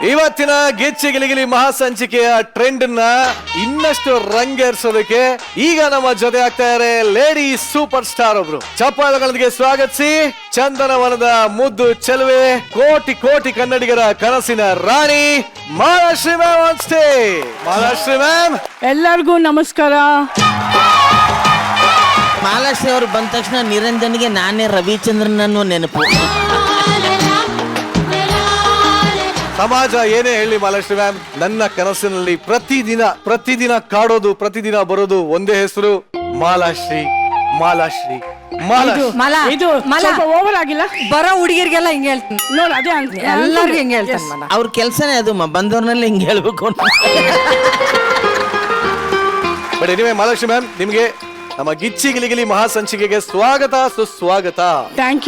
ಇವತ್ತಿನ ಗಿಚ್ಚಿ ಗಿಲಿಗಿಲಿ ಮಹಾಸಂಚಿಕೆಯ ಟ್ರೆಂಡ್ ನ ಇನ್ನಷ್ಟು ರಂಗೇರಿಸೋದಕ್ಕೆ ಈಗ ನಮ್ಮ ಜೊತೆ ಆಗ್ತಾ ಇದ್ದಾರೆ ಲೇಡಿ ಸೂಪರ್ ಸ್ಟಾರ್ ಒಬ್ರು. ಚಪ್ಪಾಳೆಗಳೊಂದಿಗೆ ಸ್ವಾಗತಿಸಿ ಚಂದನವನದ ಮುದ್ದು ಚೆಲುವೆ, ಕೋಟಿ ಕೋಟಿ ಕನ್ನಡಿಗರ ಕನಸಿನ ರಾಣಿ Mahalakshmi ma'am on stage. Mahalakshmi ma'am, ಎಲ್ಲರಿಗೂ ನಮಸ್ಕಾರ. ಮಹಾಲಕ್ಷ್ಮಿ ಅವರು ಬಂದ ತಕ್ಷಣ ನಿರಂಜನ್ಗೆ ನಾನೇ ರವಿಚಂದ್ರನ್ ಅನ್ನೋ ನೆನಪು. ಸಮಾಜ ಏನೇ ಹೇಳಿ ಮಹಾಲಕ್ಷ್ಮಿ ಮ್ಯಾಮ್, ನನ್ನ ಕನಸಿನಲ್ಲಿ ಪ್ರತಿದಿನ ಕಾಡೋದು, ಪ್ರತಿದಿನ ಬರೋದು ಒಂದೇ ಹೆಸರು, ಮಾಲಾಶ್ರೀ ಮಾಲಾಶ್ರೀ ಮಾಲಾಶ್ರೀ. ಇದು ಸ್ವಲ್ಪ ಓವರ್ ಆಗಿಲ್ಲ? ಬರೋ ಹುಡುಗಿರ್ಗೆಲ್ಲ ಹಿಂಗೆ ಹೇಳ್ತೀನಿ ನೋಡ್, ಅದೇ ಎಲ್ಲರಿಗೂ ಹಿಂಗೆ ಹೇಳ್ತಾನೆ. ಅವ್ರ ಕೆಲ್ಸನೇ ಅದು, ಬಂದವ್ರನ್ನೆಲ್ಲ ಹಿಂಗೆ ಹೇಳ್ಬೇಕು. ಬಟ್ ಎನಿವೆ ಮಹಾಲಕ್ಷ್ಮಿ ಮ್ಯಾಮ್, ನಿಮ್ಗೆ ನಮ್ಮ ಗಿಚ್ಚಿ ಗಿಲಿಗಿಲಿ ಮಹಾಸಂಚಿಕೆಗೆ ಸ್ವಾಗತ ಸುಸ್ವಾಗತ. Thank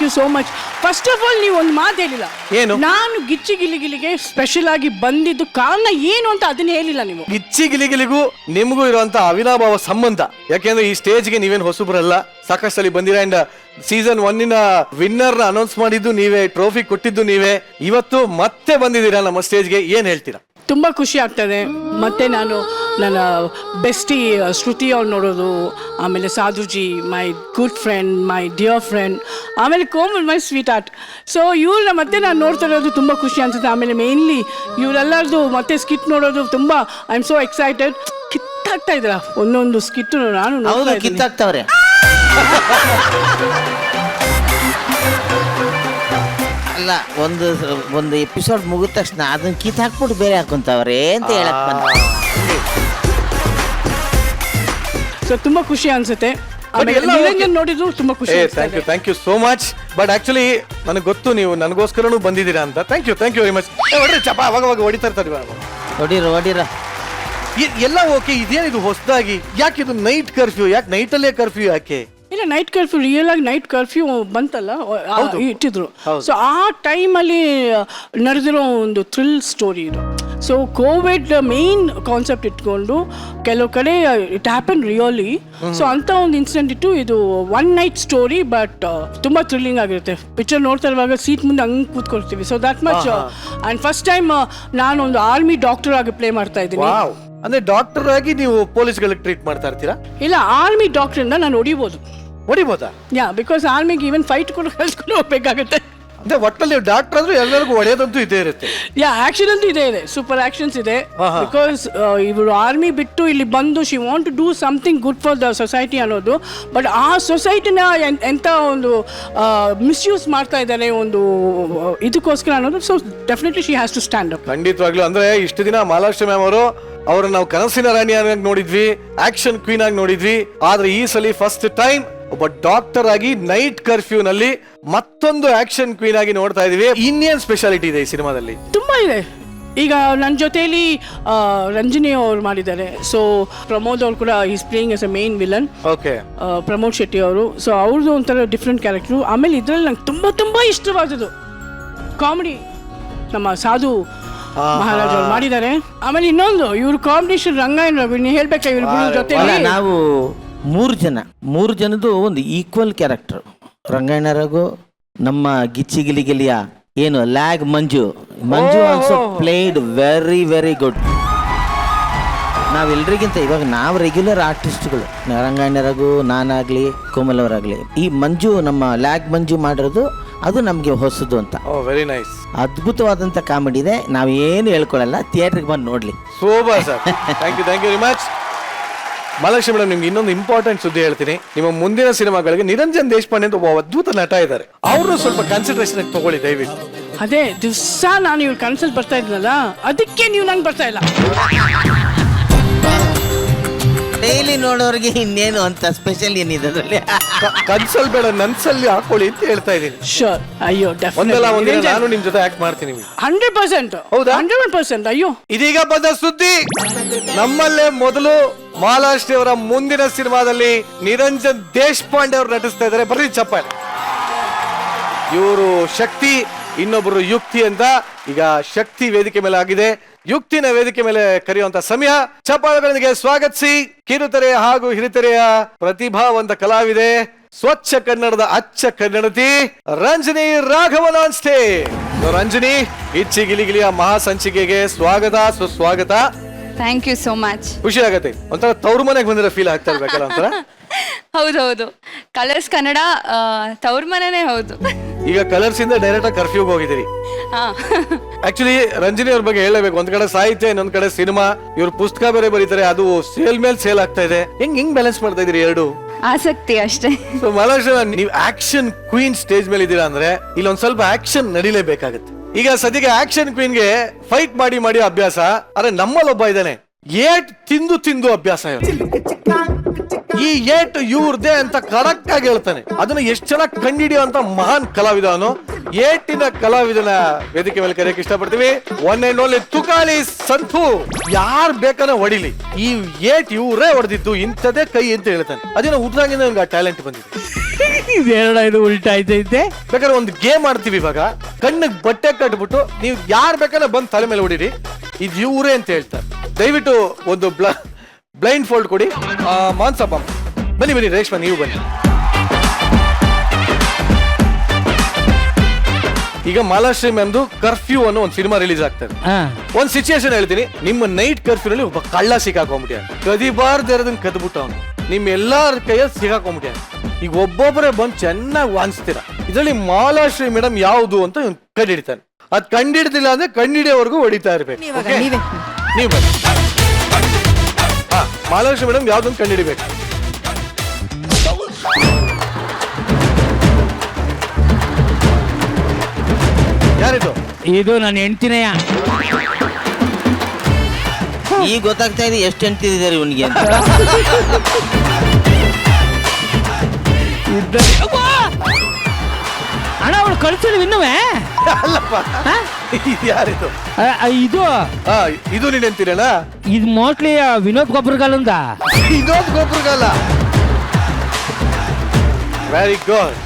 you so much. First of all ನೀವು ಒಂದು ಮಾತು ಹೇಳಿಲ್ಲ. ಏನು? ನಾನು ಗಿಚ್ಚಿ ಗಿಲಿಗಿಲಿಗೆ ಸ್ಪೆಷಲ್ ಆಗಿ ಬಂದಿದ್ದು ಕಾರಣ ಏನು ಅಂತ ಅದನ್ನ ಹೇಳಿಲ್ಲ ನೀವು. ಗಿಚ್ಚಿ ಗಿಲಿಗಿಲಿಗೂ ನಿಮಗೂ ಇರುವಂತ ಅವಿನಾಭಾವ ಸಂಬಂಧ. ಯಾಕೆಂದ್ರೆ ಈ ಸ್ಟೇಜ್ಗೆ ನೀವೇನು ಹೊಸಬ್ರಲ್ಲ, ಸಾಕಷ್ಟಲ್ಲಿ ಬಂದಿರ. ಅಂಡ್ ಸೀಸನ್ 1 ವಿನ್ನರ್ ನ ಅನೌನ್ಸ್ ಮಾಡಿದ್ದು ನೀವೇ, ಟ್ರೋಫಿ ಕೊಟ್ಟಿದ್ದು ನೀವೇ. ಇವತ್ತು ಮತ್ತೆ ಬಂದಿದ್ದೀರಾ ನಮ್ಮ ಸ್ಟೇಜ್ಗೆ, ಏನ್ ಹೇಳ್ತೀರಾ? ತುಂಬ ಖುಷಿ ಆಗ್ತದೆ. ಮತ್ತೆ ನಾನು ನನ್ನ ಬೆಸ್ಟಿ ಶ್ರುತಿ ಅವ್ರು ನೋಡೋದು, ಆಮೇಲೆ Sadhuji my good friend, my dear friend, ಆಮೇಲೆ Komal my sweet heart. So ಇವ್ರನ್ನ ಮತ್ತೆ ನಾನು ನೋಡ್ತಾ ಇರೋದು ತುಂಬ ಖುಷಿ ಅನ್ಸುತ್ತೆ. ಆಮೇಲೆ ಮೇನ್ಲಿ ಇವರೆಲ್ಲರದು ಮತ್ತೆ ಸ್ಕಿಟ್ ನೋಡೋದು ತುಂಬ, ಐ ಆಮ್ ಸೋ ಎಕ್ಸೈಟೆಡ್. ಕಿತ್ತಾಗ್ತಾ ಇದ್ರ ಒಂದೊಂದು ಸ್ಕಿಟ್ ನಾನು ಕಿತ್ತಾಗ್ತಾವ್ರೆ. ಅಲ್ಲ, ಒಂದು ಎಪಿಸೋಡ್ ಮುಗಿದ ತಕ್ಷಣ ಅದನ್ನ ಕಿತ್ ಹಾಕ್ಬಿಟ್ಟು ಬೇರೆ ಹಾಕೊಂತವ್ರೆ ಅಂತ ಹೇಳಕ್ ಬಂದ. ಸೊ ತುಂಬಾ ಖುಷಿ ಅನ್ಸುತ್ತೆ. ನಿರಂಜನ್ ನೋಡಿದ್ರು ತುಂಬಾ ಖುಷಿ. Thank you so much. But actually ನನಗೆ ಗೊತ್ತು ನೀವು ನನಗೋಸ್ಕರನೂ ಬಂದಿದ್ದೀರಾ ಅಂತ. Thank you very much. ಹೊಡ್ರಿ ಚಪ್ಪ, ಅವಾಗ ಹೊಡಿತಾ ಇರ್ತಾರೆ. ಹೊಡೀರ ಎಲ್ಲ ಓಕೆ. ಇದೇನಿದು ಹೊಸದಾಗಿ? ಯಾಕೆ ಇದು ನೈಟ್ ಕರ್ಫ್ಯೂ? ಯಾಕೆ ನೈಟಲ್ಲೇ ಕರ್ಫ್ಯೂ ಯಾಕೆ? ಇಲ್ಲ, ನೈಟ್ ಕರ್ಫ್ಯೂ ರಿಯಲ್ ಆಗಿ ನೈಟ್ ಕರ್ಫ್ಯೂ ಬಂತಲ್ಲ, ಇಟ್ಟಿದ್ರು. ಸೊ ಆ ಟೈಮಲ್ಲಿ ನಡೆದಿರೋ ಒಂದು ಥ್ರಿಲ್ ಸ್ಟೋರಿ ಇದು. ಸೊ ಕೋವಿಡ್ ಮೇನ್ ಕಾನ್ಸೆಪ್ಟ್ ಇಟ್ಕೊಂಡು ಕೆಲವು ಕಡೆ ಇಟ್ ಹ್ಯಾಪನ್ ರಿಯಲಿ. ಸೊ ಅಂತ ಒಂದು ಇನ್ಸಿಡೆಂಟ್ ಇಟ್ಟು ಇದು 1 ನೈಟ್ ಸ್ಟೋರಿ. ಬಟ್ ತುಂಬಾ ಥ್ರಿಲ್ಲಿಂಗ್ ಆಗಿರುತ್ತೆ. ಪಿಕ್ಚರ್ ನೋಡ್ತಾ ಇರುವಾಗ ಸೀಟ್ ಮುಂದೆ ಹಂಗೆ ಕೂತ್ಕೊಳ್ತೀವಿ. So that much. And first time ನಾನು ಒಂದು ಆರ್ಮಿ ಡಾಕ್ಟರ್ ಆಗಿ ಪ್ಲೇ ಮಾಡ್ತಾ ಇದ್ದೀನಿ. ಅಂದ್ರೆ ಡಾಕ್ಟರ್ ಆಗಿ ನೀವು ಪೊಲೀಸ್ಗಳಿಗೆ ಟ್ರೀಟ್ ಮಾಡ್ತಾ ಇರ್ತೀರಾ? ಇಲ್ಲ, ಆರ್ಮಿ ಡಾಕ್ಟರ್ ಇಂದ ನಾನು ಹೊಡಿಬೋದಾ? ಯಾ, ಬಿಕಾಸ್ ಆರ್ಮಿಗೆ ಈವನ್ ಫೈಟ್ ಕೂಡ ಕಳ್ಸ್ಕೊಂಡು ಹೋಗ್ಬೇಕಾಗುತ್ತೆ. ಅಂದ್ರೆ ಒಟ್ಟಲ್ಲಿ ಡಾಕ್ಟರ್ ಆದ್ರೂ ಎಲ್ಲರಿಗೂ ಹೊಡೆಯೋದಂತೂ ಇದೇ ಇರುತ್ತೆ. ಯಾ, ಆಕ್ಷನ್ ಅಂತೂ ಇದೆ, ಸೂಪರ್ ಆಕ್ಷನ್ಸ್ ಇದೆ. ಬಿಕಾಸ್ ಇವರು ಆರ್ಮಿ ಬಿಟ್ಟು ಇಲ್ಲಿ ಬಂದು she want to do something good for the society ಅನ್ನೋದು. ಬಟ್ ಆ ಸೊಸೈಟಿನ ಎಂತ ಒಂದು ಮಿಸ್ಯೂಸ್ ಮಾಡ್ತಾ ಇದ್ದಾರೆ ಒಂದು ಇದಕ್ಕೋಸ್ಕರ ಅನ್ನೋದು. So definitely she has to stand up. ಖಂಡಿತವಾಗ್ಲೂ. ಅಂದ್ರೆ ಇಷ್ಟು ದಿನ ಮಹಾಲಕ್ಷ್ಮಿ ಮ್ಯಾಮ್ ಅವರು ಅವ್ರನ್ನ ನಾವು ಕನಸಿನ ರಾಣಿಯಾಗಿ ನೋಡಿದ್ವಿ, ಆಕ್ಷನ್ ಕ್ವೀನ್ ಆಗಿ ನೋಡಿದ್ವಿ. ಆದ್ರೆ ಈ ಸಲ ಫಸ್ಟ್ ಟೈಮ್ ಒಬ್ಬ ಡಾಕ್ಟರ್ ಆಗಿ ನೈಟ್ ಕರ್ಫ್ಯೂ ನಲ್ಲಿ ಮತ್ತೊಂದು ಆಕ್ಷನ್ ಕ್ವೀನ್ ಆಗಿ ನೋಡ್ತಾ ಇದೀವಿ. ಇನ್ನೇನ್ ಸ್ಪೆಷಾಲಿಟಿ ಇದೆ ಈ ಸಿನಿಮಾದಲ್ಲಿ? ತುಂಬಾ ಇದೆ. ಈಗ ನನ್ನ ಜೊತೆಲಿ ರಂಜನಿ ಅವ್ರು ಮಾಡಿದ್ದಾರೆ. ಸೊ ಪ್ರಮೋದ್ ಅವ್ರು ಕೂಡ is playing as a main villain. Okay. Pramod Shetty ಅವರು. ಸೊ ಅವ್ರದ್ದು ಒಂಥರ ಡಿಫ್ರೆಂಟ್ ಕ್ಯಾರೆಕ್ಟರ್. ಆಮೇಲೆ ಇದ್ರಲ್ಲಿ ನಂಗೆ ತುಂಬಾ ಇಷ್ಟವಾದದ್ದು ಕಾಮಿಡಿ ನಮ್ಮ ಸಾಧು ಮಹಾರಾಜ್ ಅವ್ರು ಮಾಡಿದ್ದಾರೆ. ಆಮೇಲೆ ಇನ್ನೊಂದು ಇವ್ರ ಕಾಂಬಿನೇಷನ್ ರಂಗಾಯಣ ರವಿ ಹೇಳ್ಬೇಕಾ ಇವ್ರ ಜೊತೆ. ನಾವು 3 ಜನದ್ದು ಒಂದು ಈಕ್ವಲ್ ಕ್ಯಾರೆಕ್ಟರ್. ರಂಗಾಯಣ ರಘು, ನಮ್ಮ ಗಿಚ್ಚಿ ಗಿಲಿಗಿಲಿಯ ಏನು Lag Manju also played very very good. ನಾವೆಲ್ಲರಿಗಿಂತ ಇವಾಗ ನಾವು ರೆಗ್ಯುಲರ್ ಆರ್ಟಿಸ್ಟ್ಗಳು, ರಂಗಾಯಣ ರಘು, ನಾನಾಗ್ಲಿ, ಕೋಮಲ್ ಅವರಾಗ್ಲಿ. ಈ ಮಂಜು, ನಮ್ಮ ಲ್ಯಾಗ್ ಮಂಜು ಮಾಡಿರೋದು ಅದು ನಮಗೆ ಹೊಸದು ಅಂತ. Very nice. ಅದ್ಭುತವಾದಂಥ ಕಾಮಿಡಿ ಇದೆ. ನಾವೇನು ಹೇಳ್ಕೊಳ್ಳಲ್ಲ, ಥಿಯೇಟ್ರಿಗೆ ಬಂದು ನೋಡ್ಲಿ. Super sir. Thank you very much. Mahalakshmi madam, ನಿಮ್ಗೆ ಇನ್ನೊಂದು ಇಂಪಾರ್ಟೆಂಟ್ ಸುದ್ದಿ ಹೇಳ್ತೀನಿ. ನಿಮ್ಮ ಮುಂದಿನ ಸಿನಿಮಾಗಳಿಗೆ ನಿರಂಜನ್ ದೇಶಪಾಂಡೆ ಅಂತ ಒಬ್ಬ ಅದ್ಭುತ ನಟ ಇದ್ದಾರೆ. ಅವರು ಸ್ವಲ್ಪ ಕನ್ಸಿಡರೇಷನ್ ತಗೊಳ್ಳಿ ದಯವಿಟ್ಟು. ಅದೇ ದಿವಸ ನಾನು ಇವ್ರು ಕನ್ಸಲ್ ಬರ್ತಾ ಇದ್ನಲ್ಲ, ಅದಕ್ಕೆ ನೀವು ನಂಗೆ ಬರ್ತಾ ಇಲ್ಲ. ಡೈಲಿ ನೋಡೋರಿಗೆ ಇನ್ನೇನು ಅಂತ ಸ್ಪೆಷಲ್ ಏನಿದೆ ಅದರಲ್ಲಿ? ಕನ್ಸಲ್ ಬೇಡ, ನನ್ಸಲ್ಲಿ ಹಾಕೊಳ್ಳಿ ಅಂತ ಹೇಳ್ತಾ ಇದೀನಿ. ಶೋರ್. ಅಯ್ಯೋ, ಒಂದಲ್ಲ ಒಂದಿನ ನಾನು ನಿಮ್ ಜೊತೆ ಆಕ್ಟ್ ಮಾಡ್ತೀನಿ. 100%. ಹೌದಾ? 100%. ಅಯ್ಯೋ, ಇದೀಗ ಬಂದ ಸುದ್ದಿ. ನಮ್ಮಲ್ಲೇ ಮೊದಲು ಮಹಾಲಕ್ಷ್ಮಿ ಅವರ ಮುಂದಿನ ಸಿನಿಮಾದಲ್ಲಿ ನಿರಂಜನ್ ದೇಶಪಾಂಡೆ ಅವರು ನಟಿಸ್ತಾ ಇದ್ದಾರೆ. ಬರ್ರಿ ಚಪ್ಪಾಳೆ. ಇವರು ಶಕ್ತಿ, ಇನ್ನೊಬ್ಬರು ಯುಕ್ತಿ ಅಂತ. ಈಗ ಶಕ್ತಿ ವೇದಿಕೆ ಮೇಲೆ ಆಗಿದೆ, ಯುಕ್ತಿನ ವೇದಿಕೆ ಮೇಲೆ ಕರೆಯುವಂತ ಸಮಯ. ಚಪ್ಪಾಳೆಗಳೊಂದಿಗೆ ಸ್ವಾಗತಿಸಿ ಕಿರುತೆರೆ ಹಾಗೂ ಹಿರಿತೆರೆಯ ಪ್ರತಿಭಾವಂತ ಕಲಾವಿದೆ, ಸ್ವಚ್ಛ ಕನ್ನಡದ ಅಚ್ಚ ಕನ್ನಡತಿ ರಂಜನಿ ರಾಘವನ್ ಆನ್ ಸ್ಟೇಜ್. ರಂಜನಿ, ಇಚ್ಚಿ ಗಿಲಿಗಿಲಿಯ ಮಹಾ ಸಂಚಿಕೆಗೆ ಸ್ವಾಗತ, ಸುಸ್ವಾಗತ. Thank you so much. ಖುಷಿ ಆಗತ್ತೆ, ಒಂಥರ ತವ್ರ ಮನೆಗೆ ಬಂದಿರೋ ಫೀಲ್ ಆಗ್ತಾ ಇರ್ಬೇಕಲ್ಲ ಒಂಥರ. ಹೌದೌದು, ಕಲರ್ಸ್ ಕನ್ನಡ ತವ್ರ ಮನೆನೇ ಹೌದು. ಈಗ ಕಲರ್ಸ್ ಇಂದ ಡೈರೆಕ್ಟ್ ಆಗಿ ಕರ್ಫ್ಯೂಗೆ ಹೋಗಿದ್ದೀರಿ. ಹಾ. ಆಕ್ಚುಲಿ ರಂಜನಿ ಅವ್ರ ಬಗ್ಗೆ ಹೇಳಬೇಕು, ಒಂದ್ ಕಡೆ ಸಾಹಿತ್ಯ, ಇನ್ನೊಂದ್ ಕಡೆ ಸಿನಿಮಾ, ಇವ್ರ ಪುಸ್ತಕ ಬೇರೆ ಬರೀತಾರೆ, ಅದು ಸೇಲ್ ಮೇಲೆ ಸೇಲ್ ಆಗ್ತಾ ಇದೆ. ಹೆಂಗ್ ಬ್ಯಾಲೆನ್ಸ್ ಮಾಡ್ತಾ ಇದೀರಿ ಎರಡು? ಆಸಕ್ತಿ ಅಷ್ಟೇ. ಸೊ ಮಹಾರಾಷ್ಟ್ರ, ನೀವು ಆಕ್ಷನ್ ಕ್ವೀನ್ ಸ್ಟೇಜ್ ಮೇಲೆ ಇದ್ದೀರಾ ಅಂದ್ರೆ ಇಲ್ಲೊಂದ್ ಸ್ವಲ್ಪ ಆಕ್ಷನ್ ನಡಿಲೇಬೇಕಾಗತ್ತೆ. ಈಗ ಸದ್ಯಕ್ಕೆ ಆಕ್ಷನ್ ಕ್ವೀನ್ ಗೆ ಫೈಟ್ ಮಾಡಿ ಮಾಡಿ ಅಭ್ಯಾಸ, ಆದ್ರೆ ನಮ್ಮಲ್ಲೊಬ್ಬ ಇದ್ದಾನೆ, ಏಟ್ ತಿಂದು ತಿಂದು ಅಭ್ಯಾಸ. ಈ ಏಟ್ ಇವ್ರದೇ ಅಂತ ಕರೆಕ್ಟ್ ಆಗಿ ಹೇಳ್ತಾನೆ. ಅದನ್ನ ಎಷ್ಟು ಚೆನ್ನಾಗಿ ಕಂಡಿಡಿಯುವಂತ ಮಹಾನ್ ಕಲಾವಿದ ಅವನು. ಏಟಿನ ಕಲಾವಿದನ ವೇದಿಕೆ ಮೇಲೆ ಕರೆಯಕ್ಕೆ ಇಷ್ಟಪಡ್ತೀವಿ. One and only Tukali Santhu. ಯಾರ್ ಬೇಕಾದ್ರೆ ಹೊಡಿಲಿ, ಈ ಏಟ್ ಇವ್ರೇ ಹೊಡೆದಿದ್ದು, ಇಂಥದೇ ಕೈ ಅಂತ ಹೇಳ್ತಾನೆ. ಅದೇನೋ ಹುಟ್ಟಾಗಿಂದ ನನ್ಗೆ ಆ ಟ್ಯಾಲೆಂಟ್ ಬಂದಿದೆ. ಇದು ಉಲ್ಟಾ ಐತೆ. ಬೇಕಾದ್ರೆ ಒಂದು ಗೇಮ್ ಆಡ್ತೀವಿ ಇವಾಗ. ಕಣ್ಣಿಗೆ ಬಟ್ಟೆ ಕಟ್ಬಿಟ್ಟು ನೀವು ಯಾರ್ ಬೇಕಾದ್ರೆ ಬಂದ್ ತಲೆ ಮೇಲೆ ಹೊಡಿರಿ, ಇದು ಇವ್ರೇ ಅಂತ ಹೇಳ್ತಾರೆ. ದಯವಿಟ್ಟು ಒಂದು ಬ್ಲೈಂಡ್ ಫೋಲ್ಡ್ ಕೊಡಿ. ಮಾನ್ಸಪ್ಪ ಬನ್ನಿ ಬನ್ನಿ, ರೇಷ್ಮಾ ನೀವು ಬನ್ನಿ. ಈಗ ಮಹಾಲಕ್ಷ್ಮಿ ಮ್ಯಾಮ್ದು ಕರ್ಫ್ಯೂ ಅನ್ನೋ ಒಂದು ಸಿನಿಮಾ ರಿಲೀಸ್ ಆಗ್ತದೆ. ಒಂದ್ ಸಿಚುಯೇಷನ್ ಹೇಳ್ತೀನಿ. ನಿಮ್ಮ ನೈಟ್ ಕರ್ಫ್ಯೂ ನಲ್ಲಿ ಒಬ್ಬ ಕಳ್ಳ ಸಿಕ್ಕಾಕೊಂಡ್ಬಿಟ್ಟ, ಕದಿಬಾರ್ದೆರದನ್ನ ಕದ್ಬಿಟ್ಟ ಅವನು, ನಿಮ್ ಎಲ್ಲಾರ ಕೈಯಲ್ಲಿ ಸಿಕ್ಕಾಕೊಂಡ್ಬಿಟ್ಟ. ಈಗ ಒಬ್ಬೊಬ್ಬರೇ ಬಂದು ಚೆನ್ನಾಗಿ ವಾಣಿಸ್ತೀರ. ಇದರಲ್ಲಿ ಮಹಾಲಕ್ಷ್ಮಿ ಮೇಡಮ್ ಯಾವುದು ಅಂತ ಕಂಡಿಡ್ತಾನೆ. ಅದ್ ಕಂಡಿಡ್ದಿಲ್ಲ ಅಂದ್ರೆ ಕಂಡಿಡಿಯೋವರೆಗೂ ಹೊಡಿತಾ ಇರ್ಬೇಕು. ನೀವು ಬನ್ನಿ. ಹಾ, ಮಹಾಲಕ್ಷ್ಮಿ ಮೇಡಮ್ ಯಾವ್ದೊಂದು ಕಂಡಿಡಿಬೇಕು. ಯಾರಿದು? ಇದು ನನ್ನ ಹೆಂಡ್ತಿನೆಯ. ಈಗ ಗೊತ್ತಾಗ್ತಾ ಇದೆ ಎಷ್ಟು ಎಂಟಿದ್ದಾರೆ ಇವನಿಗೆ ಅಂತ. ಅಣ್ಣ ಅವಳು ಕಳ್ಸಿದ್ವಿ ಇನ್ನುವೇ. ಅಲ್ಲಪ್ಪ, ಯಾರಿದು? ಇದು ಇದು ನೀನ್ ಅಂತೀರಣ್ಣ? ಇದು ಮೋಸ್ಟ್ಲಿ ವಿನೋದ್ ಗೊಬ್ಬರಗಾಲಂದ. ವಿನೋದ್ ಗೊಬ್ಬರಗಾಲ. Very good.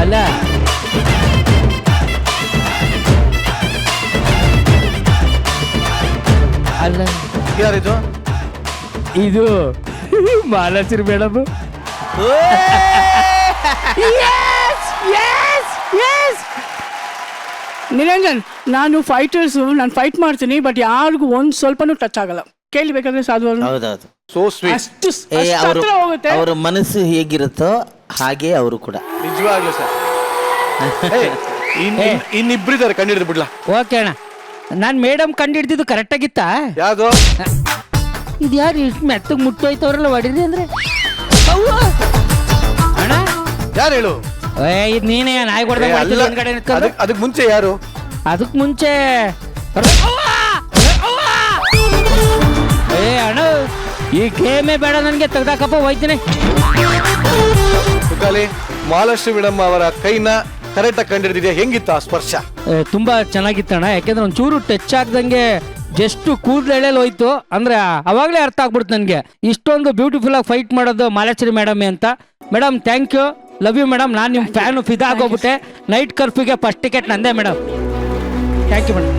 ಅಲ್ಲ ಅಲ್ಲ ಯಾರಿದು? ಇದು ಮಹಾಲಕ್ಷ್ಮಿ ಮೇಡಮ್. ನಿರಂಜನ್, ನಾನು ಫೈಟರ್ಸ್, ನಾನು ಫೈಟ್ ಮಾಡ್ತೀನಿ, ಬಟ್ ಯಾರಿಗೂ ಒಂದ್ ಸ್ವಲ್ಪನೂ ಟಚ್ ಆಗಲ್ಲ. ಕೇಳಬೇಕಾದ್ರೆ ಸಾಧು ಹೌದೌದು. So sweet. ಅಷ್ಟು ಹತ್ರ ಹೋಗುತ್ತೆ. ಅವರ ಮನಸ್ಸು ಹೇಗಿರುತ್ತೋ ಹಾಗೆ ಅವರು ಕೂಡ. ನಿಜವಾಗ್ಲೂ ಸರ್. ಇನ್ನಿಬ್ರಿದ್ದಾರೆ, ಕಂಡಿಡಿದು ಬಿಡ್ಲಾ? ಓಕೆ ಅಣ್ಣ, ನಾನು ಮೇಡಮ್ ಕಂಡಿಡ್ದಿದ್ದು ಕರೆಕ್ಟ್ ಆಗಿತ್ತ? ಯಾವ್ದು? ಇದು ಯಾರು ಇಷ್ಟು ಮೆತ್ತಗೆ ಮುಟ್ಟೋಯ್ತವ್ರಲ್ಲ ಹೊಡಿದ್ರಿ ಅಂದ್ರೆ? ಅಣ್ಣ ಯಾರು ಹೇಳು? ಇದು ನೀನೇ ನಾಯಿ ಕೊಡ್ದೆ ಹಿಂದ್ಗಡೆ ನಿಂತ್ಕೊಂಡು. ಅದಕ್ಕೆ ಮುಂಚೆ ಯಾರು? ಅದಕ್ಕೆ ಮುಂಚೆ ಅಣ್ಣ ಈ ಗೇಮೇ ಬೇಡ ನನಗೆ, ತೆಗ್ದಾಕಪ್ಪ ಹೋಯ್ತೀನಿ. ತುಕಾಲಿ, ಮಹಾಲಕ್ಷ್ಮಿ ಮೇಡಮ್ ಅವರ ಕೈನ ಕರೆಕ್ಟ್ ಆಗಿ ಕಂಡಿಡಿದಿದೆ. ಹೆಂಗಿತ್ತು ಆ ಸ್ಪರ್ಶ? ತುಂಬಾ ಚೆನ್ನಾಗಿತ್ತಣ್ಣ, ಯಾಕೆಂದ್ರೆ ಒಂಚೂರು ಟಚ್ ಆಗ್ದಂಗೆ ಜಸ್ಟ್ ಕೂದಲೆಳೆಲ್ ಹೋಯ್ತು ಅಂದ್ರೆ ಅವಾಗಲೇ ಅರ್ಥ ಆಗ್ಬಿಡ್ತು ನನಗೆ ಇಷ್ಟೊಂದು ಬ್ಯೂಟಿಫುಲ್ ಆಗಿ ಫೈಟ್ ಮಾಡೋದು ಮಹಾಲಕ್ಷ್ಮಿ ಮೇಡಮ್ ಅಂತ. Madam thank you, love you madam. ನಾನು ನಿಮ್ಮ ಫ್ಯಾನು, ಫಿದಾ ಆಗೋಗ್ಬಿಟ್ಟೆ. ನೈಟ್ ಕರ್ಫ್ಯೂಗೆ ಫಸ್ಟ್ ಟಿಕೆಟ್ ನಂದೇ ಮೇಡಮ್. Thank you madam.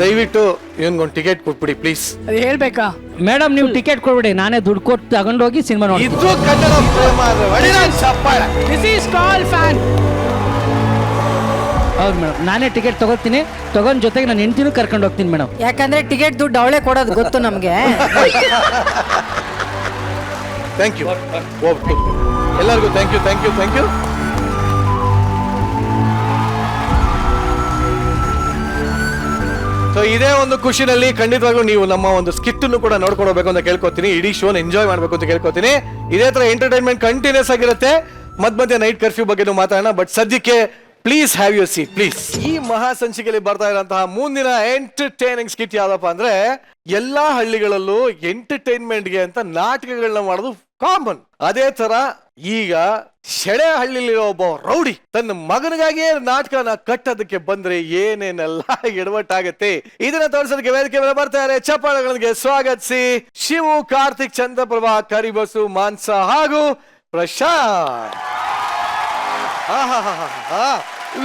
ದಯವಿಟ್ಟು ಇವನ್ಗೊಂದು ಟಿಕೆಟ್ ಕೊಟ್ಬಿಡಿ ಪ್ಲೀಸ್. ಅದು ಹೇಳ್ಬೇಕಾ? ಮೇಡಮ್ ನೀವು ಟಿಕೆಟ್ ಕೊಡ್ಬಿಡಿ, ನಾನೇ ದುಡ್ಡು ಕೊಟ್ಟು ತಗೊಂಡೋಗಿ ಸಿನಿಮಾ ನೋಡಿ. ಇದು ಕನ್ನಡ ಪ್ರೇಮ ಅಂದ್ರೆ ಒಳ್ಳೆ ಚಪ್ಪಾಳ. This is call fan. ಹೌದು ಮೇಡಮ್, ನಾನೇ ಟಿಕೆಟ್ ತಗೋತೀನಿ, ತಗೊಂಡ್ ಜೊತೆಗೆ ನಾನು ಹೆಂಡ್ತಿನೂ ಕರ್ಕೊಂಡು ಹೋಗ್ತೀನಿ ಮೇಡಮ್. ಯಾಕಂದ್ರೆ ಟಿಕೆಟ್ ದುಡ್ಡು ಅವಳೆ ಕೊಡೋದು ಗೊತ್ತು ನಮ್ಗೆ. ಥ್ಯಾಂಕ್ ಯು ಎಲ್ಲರಿಗೂ. Thank you, thank you, thank you. So ಇದೇ ಒಂದು ಖುಷಿನಲ್ಲಿ ಖಂಡಿತವಾಗ್ಲೂ ನೀವು ನಮ್ಮ ಒಂದು ಸ್ಕಿಟ್ ಅನ್ನು ಕೂಡ ನೋಡ್ಕೊಂಡು ಹೋಗ್ಬೇಕು ಅಂತ ಕೇಳ್ಕೊತೀನಿ. ಇಡೀ ಶೋನ ಎಂಜಾಯ್ ಮಾಡ್ಬೇಕು ಅಂತ ಕೇಳ್ಕೊತೀನಿ. ಇದೇ ತರ ಎಂಟರ್ಟೈನ್ಮೆಂಟ್ ಕಂಟಿನ್ಯೂಸ್ ಆಗಿರುತ್ತೆ. ಮಧ್ಯ ನೈಟ್ ಕರ್ಫ್ಯೂ ಬಗ್ಗೆ ಮಾತಾಡೋಣ, ಬಟ್ ಸದ್ಯಕ್ಕೆ please have you seat please. ಈ ಮಹಾ ಸಂಚಿಕೆಯಲ್ಲಿ ಬರ್ತಾ ಇರುವಂತಹ ಮುಂದಿನ ಎಂಟರ್ಟೈನಿಂಗ್ ಸ್ಕಿಟ್ ಯಾವ್ದಪ್ಪ ಅಂದ್ರೆ, ಎಲ್ಲಾ ಹಳ್ಳಿಗಳಲ್ಲೂ ಎಂಟರ್ಟೈನ್ಮೆಂಟ್ಗೆ ಅಂತ ನಾಟಕಗಳನ್ನ ಮಾಡೋದು ಕಾಮನ್. ಅದೇ ತರ ಈಗ ಶೆಳೆ ಹಳ್ಳಿಲಿರೋ ಒಬ್ಬ ರೌಡಿ ತನ್ನ ಮಗನಿಗಾಗಿಯೇ ನಾಟಕನ ಕಟ್ಟೋದಕ್ಕೆ ಬಂದ್ರೆ ಏನೇನೆಲ್ಲ ಎಡವಟ್ಟಾಗತ್ತೆ, ಇದನ್ನ ತೋರಿಸೋದಕ್ಕೆ ವೇದಿಕೆ ಮೇಲೆ ಬರ್ತಾರೆ. ಚಪ್ಪಾಳೆಗಳಿಗೆ ಸ್ವಾಗತಿಸಿ ಶಿವು, ಕಾರ್ತಿಕ್, ಚಂದ್ರಪ್ರಭಾ, ಕರಿಬಸು, ಮಾನ್ಸ ಹಾಗೂ ಪ್ರಶಾಂತ್.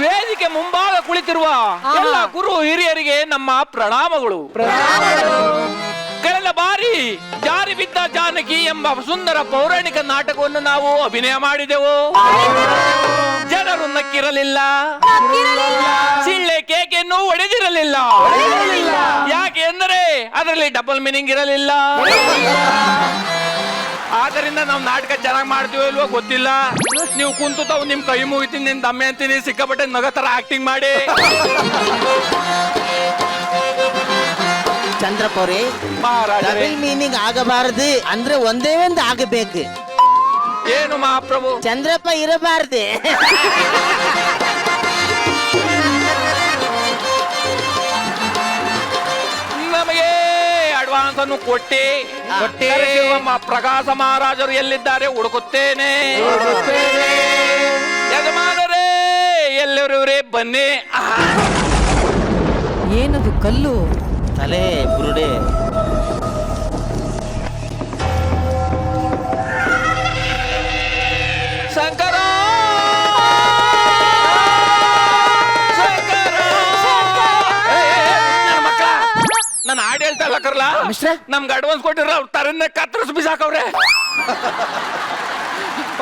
ವೇದಿಕೆ ಮುಂಭಾಗ ಕುಳಿತಿರುವ ಎಲ್ಲ ಗುರು ಹಿರಿಯರಿಗೆ ನಮ್ಮ ಪ್ರಣಾಮಗಳು. ಕಳೆದ ಬಾರಿ ಜಾರಿ ಬಿದ್ದ ಜಾನಕಿ ಎಂಬ ಸುಂದರ ಪೌರಾಣಿಕ ನಾಟಕವನ್ನು ನಾವು ಅಭಿನಯ ಮಾಡಿದೆವು. ಜನರು ನಕ್ಕಿರಲಿಲ್ಲ, ಸಿಳ್ಳೆ ಕೇಕೆಯನ್ನು ಹೊಡೆದಿರಲಿಲ್ಲ. ಯಾಕೆ ಎಂದರೆ ಅದರಲ್ಲಿ ಡಬಲ್ ಮೀನಿಂಗ್ ಇರಲಿಲ್ಲ. ಆದ್ದರಿಂದ ನಾವು ನಾಟಕ ಚೆನ್ನಾಗಿ ಮಾಡ್ತೀವೋ ಇಲ್ವೋ ಗೊತ್ತಿಲ್ಲ. ನೀವು ಕುಂತು ತಾವು ನಿಮ್ ಕೈ ಮುಗಿತೀನಿ, ನಿನ್ ದಮ್ಮೆ ಅಂತೀನಿ, ಸಿಕ್ಕಾಪಟ್ಟೆ ನಗತರ ಆಕ್ಟಿಂಗ್ ಮಾಡಿ. ಚಂದ್ರಪ್ಪ ಅವರೇ, ಮಹಾರಾಜರೇ, ಡಬಲ್ ಮೀನಿಂಗ್ ಆಗಬಾರದು ಅಂದ್ರೆ ಒಂದೇ ಒಂದು ಆಗಬೇಕು. ಏನು ಮಹಾಪ್ರಭು? ಚಂದ್ರಪ್ಪ ಇರಬಾರ್ದು. ನಮಗೆ ಅಡ್ವಾನ್ಸ್ ಅನ್ನು ಕೊಟ್ಟಿ ಕರೆಸಿರುವ ಪ್ರಕಾಶ ಮಹಾರಾಜರು ಎಲ್ಲಿದ್ದಾರೆ ಹುಡುಕುತ್ತೇನೆ. ಯಜಮಾನರೇ, ಎಲ್ಲರವರೇ ಬನ್ನಿ. ಏನದು ಕಲ್ಲು? ತಲೆ ಬುರುಡೆ. ಶಂಕರ, ನನ್ನ ಹಾಡು ಹೇಳ್ತಾ ಇಲ್ಲ ಕರ್ಲ. ನಮ್ಗೆ ಅಡ್ವಾನ್ಸ್ ಕೊಟ್ಟಿರ ಅವ್ರ ತರನ್ನ ಕತ್ತರಿಸಿ ಬಿಸಾಕವ್ರೆ.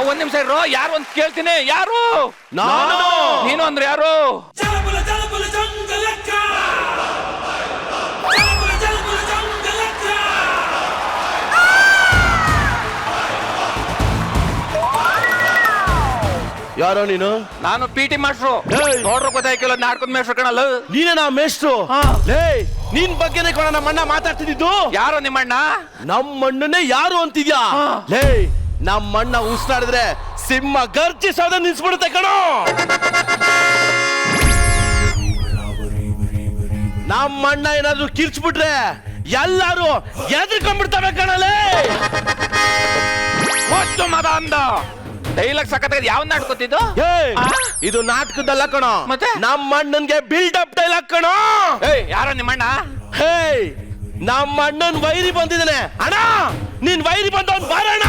ಒಂದ್ ನಿಮಿಷ ಇರೋ, ಯಾರು ಅಂತ ಕೇಳ್ತೀನಿ. ಯಾರು? ನೀನು ಅಂದ್ರೆ ಯಾರು? ಯಾರೋ ನೀನು? ನಾನು ಪಿಟಿ ಮಾಸ್ಟ್ರು. ನೋಡ್ರು ಗೊತ್ತಾಯ್ಕಿಲ್ಲ, ನಾಡ್ಕೊಂಡ್ ಮೇಷ್ಟ್ರು ಕಣಲ್ಲ. ನೀನೇ ನಾ ಮೇಷ್ಟ್ರು? ಲೇ, ನಿನ್ ಬಗ್ಗೆನೇ ಕೊಡ ನಮ್ಮ ಅಣ್ಣ ಮಾತಾಡ್ತಿದ್ದು. ಯಾರು ನಿಮ್ಮಣ್ಣ? ನಮ್ಮ ಅಣ್ಣನೇ ಯಾರು ಅಂತಿದ್ಯಾ? ಲೇ, ನಮ್ಮ ಅಣ್ಣ ಉಸಿರಾಡಿದ್ರೆ ಸಿಂಹ ಗರ್ಜಿಸೋದ ನಿಲ್ಸ್ಬಿಡುತ್ತೆ ಕಣೋ. ನಮ್ಮ ಅಣ್ಣ ಏನಾದ್ರು ಕಿರ್ಚ್ಬಿಟ್ರೆ ಎಲ್ಲಾರು ಎದ್ರಿಕೊಂಡ್ಬಿಡ್ತವೆ ಕಣಲೇ. ಹೊತ್ತು ಮದ ಅಂದ ಡೈಲಾಗ್ ಸಖತ್. ಯಾವ ನಾಟ್ಕೊತಿದ್ದು? ಇದು ನಾಟಕದಲ್ಲ ಕಣೋ, ಮತ್ತೆ ನಮ್ಮ ಅಣ್ಣನ್ಗೆ ಬಿಲ್ಡಪ್ ಡೈಲಾಗ್ ಕಣೋ. ಯಾರ ನಿಮ್ಮಣ್ಣ? ನಮ್ಮ ಅಣ್ಣನ್ ವೈರಿ ಬಂದಿದ್ದಾನೆ. ಅಣ್ಣ, ನೀನ್ ವೈರಿ ಬಂದವನ್ ಬಾರಣ್ಣ.